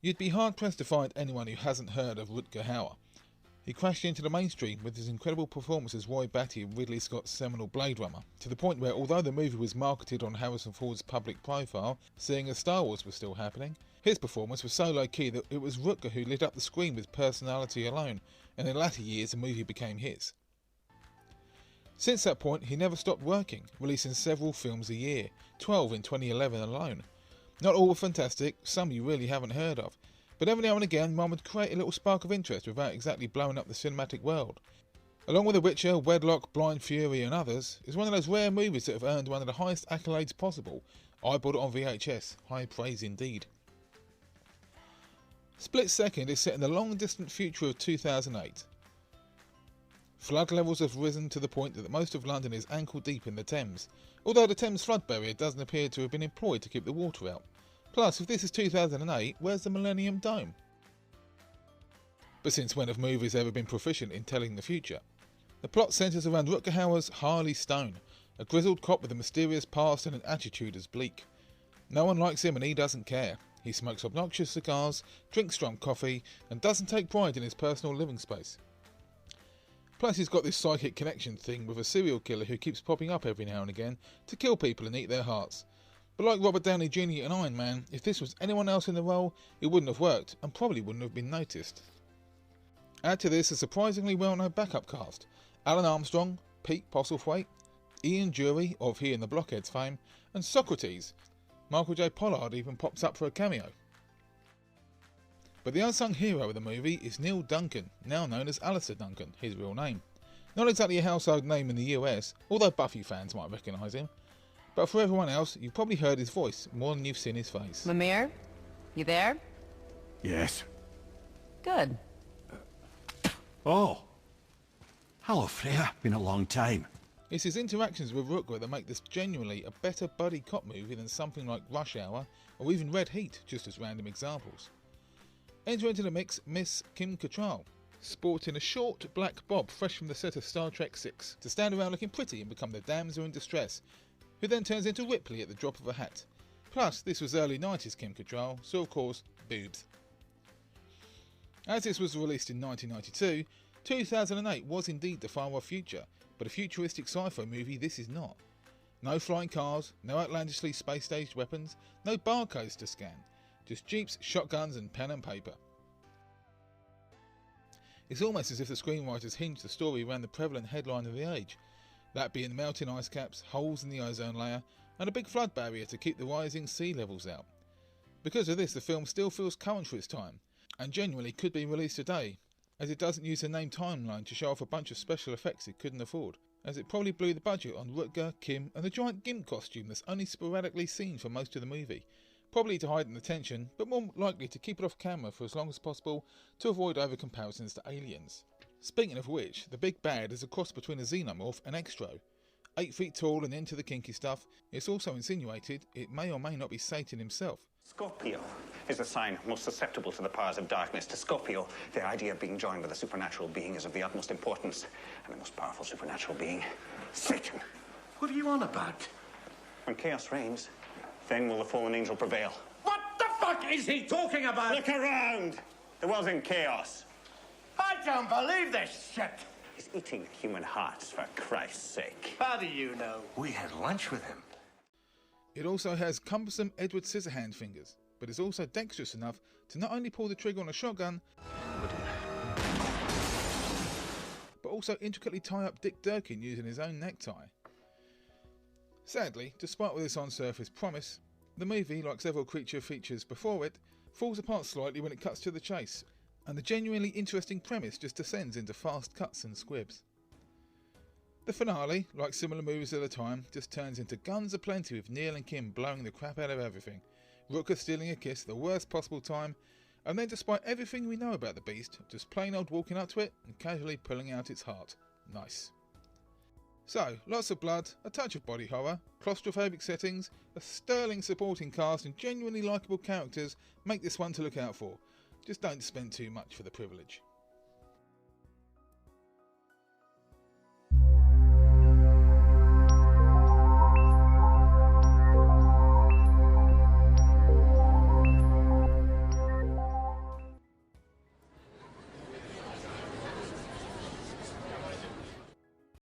You'd be hard-pressed to find anyone who hasn't heard of Rutger Hauer. He crashed into the mainstream with his incredible performance as Roy Batty in Ridley Scott's seminal Blade Runner, to the point where, although the movie was marketed on Harrison Ford's public profile, seeing as Star Wars was still happening, his performance was so low-key that it was Rutger who lit up the screen with personality alone, and in latter years the movie became his. Since that point, he never stopped working, releasing several films a year, 12 in 2011 alone. Not all were fantastic, some you really haven't heard of, but every now and again one would create a little spark of interest without exactly blowing up the cinematic world. Along with The Witcher, Wedlock, Blind Fury and others, it's one of those rare movies that have earned one of the highest accolades possible. I bought it on VHS, high praise indeed. Split Second is set in the long-distant future of 2008. Flood levels have risen to the point that most of London is ankle-deep in the Thames, although the Thames flood barrier doesn't appear to have been employed to keep the water out. Plus, if this is 2008, where's the Millennium Dome? But since when have movies ever been proficient in telling the future? The plot centres around Rutger Hauer's Harley Stone, a grizzled cop with a mysterious past and an attitude as bleak. No one likes him and he doesn't care. He smokes obnoxious cigars, drinks strong coffee, and doesn't take pride in his personal living space. Plus he's got this psychic connection thing with a serial killer who keeps popping up every now and again to kill people and eat their hearts. But like Robert Downey Jr. and Iron Man, if this was anyone else in the role, it wouldn't have worked and probably wouldn't have been noticed. Add to this a surprisingly well-known backup cast: Alan Armstrong, Pete Postlethwaite, Ian Dury of He and the Blockheads fame, and Socrates. Michael J. Pollard even pops up for a cameo. But the unsung hero of the movie is Neil Duncan, now known as Alistair Duncan, his real name. Not exactly a household name in the US, although Buffy fans might recognise him. But for everyone else, you've probably heard his voice more than you've seen his face. Mimir? You there? Yes. Good. Oh. Hello, Freya. Been a long time. It's his interactions with Rutger that make this genuinely a better buddy cop movie than something like Rush Hour or even Red Heat, just as random examples. Enter into the mix Miss Kim Cattrall, sporting a short black bob fresh from the set of Star Trek VI, to stand around looking pretty and become the damsel in distress, who then turns into Ripley at the drop of a hat. Plus, this was early 90s Kim Cattrall, so of course, boobs. As this was released in 1992, 2008 was indeed the far-off future, but a futuristic sci-fi movie this is not. No flying cars, no outlandishly space-staged weapons, no barcodes to scan, just jeeps, shotguns and pen and paper. It's almost as if the screenwriters hinged the story around the prevalent headline of the age, that being melting ice caps, holes in the ozone layer, and a big flood barrier to keep the rising sea levels out. Because of this, the film still feels current for its time, and genuinely could be released today, as it doesn't use the name timeline to show off a bunch of special effects it couldn't afford, as it probably blew the budget on Rutger, Kim, and the giant GIMP costume that's only sporadically seen for most of the movie, probably to heighten the tension, but more likely to keep it off camera for as long as possible to avoid over comparisons to aliens. Speaking of which, the big bad is a cross between a xenomorph and Extro. 8 feet tall and into the kinky stuff, it's also insinuated it may or may not be Satan himself. Scorpio is the sign most susceptible to the powers of darkness. To Scorpio, the idea of being joined with a supernatural being is of the utmost importance, and the most powerful supernatural being, Satan. What are you on about? When chaos reigns, then will the fallen angel prevail. What the fuck is he talking about? Look around! The world's in chaos. I don't believe this shit. He's eating human hearts, for Christ's sake. How do you know? We had lunch with him. It also has cumbersome Edward Scissorhand fingers, but is also dexterous enough to not only pull the trigger on a shotgun, but also intricately tie up Dick Durkin using his own necktie. Sadly, despite all this on-surface promise, the movie, like several creature features before it, falls apart slightly when it cuts to the chase, and the genuinely interesting premise just descends into fast cuts and squibs. The finale, like similar movies at the time, just turns into guns aplenty with Neil and Kim blowing the crap out of everything, Rutger stealing a kiss at the worst possible time, and then despite everything we know about the beast, just plain old walking up to it and casually pulling out its heart. Nice. So, lots of blood, a touch of body horror, claustrophobic settings, a sterling supporting cast and genuinely likeable characters make this one to look out for. Just don't spend too much for the privilege.